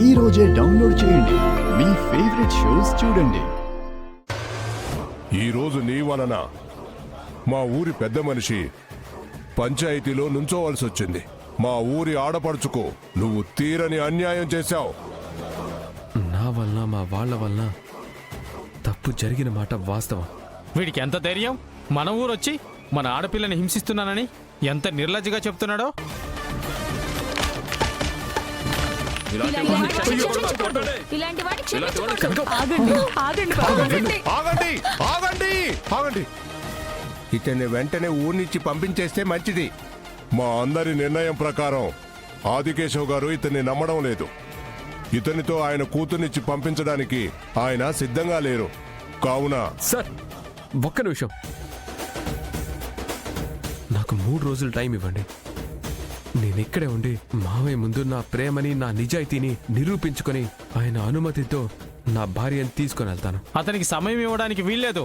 ఈ రోజే డౌన్లోడ్ చేయండి. మీ ఫేవరెట్ షోస్ చూడండి. ఈ రోజు నీ వలన మా ఊరి పెద్ద మనిషి పంచాయతీలో నుంచోవలసి వచ్చింది. మా ఊరి ఆడపడుచుకు నువ్వు తీరని అన్యాయం చేశావు. నా వల్ల మా వాళ్ళ వల్ల తప్పు జరిగిన మాట వాస్తవం. వీడికి ఎంత ధైర్యం! మన ఊరొచ్చి మన ఆడపిల్లని హింసిస్తున్నానని ఎంత నిర్లజ్జగా చెప్తున్నాడో. ఆగండి. ఇతన్ని వెంటనే ఊరి నుంచి పంపించేస్తే మంచిది. మా అందరి నిర్ణయం ప్రకారం ఆదికేశవ్ గారు ఇతన్ని నమ్మడం లేదు. ఇతనితో ఆయన కూతుర్నిచ్చి పంపించడానికి ఆయన సిద్ధంగా లేరు. కావున సార్, ఒక్క నిమిషం, నాకు 3 రోజులు టైం ఇవ్వండి. నేనిక్కడే ఉండి మావయ్య ముందు నా ప్రేమని, నా నిజాయితీని నిరూపించుకొని ఆయన అనుమతితో నా భార్యను తీసుకొని వెళ్తాను. అతనికి సమయం ఇవ్వడానికి వీల్లేదు.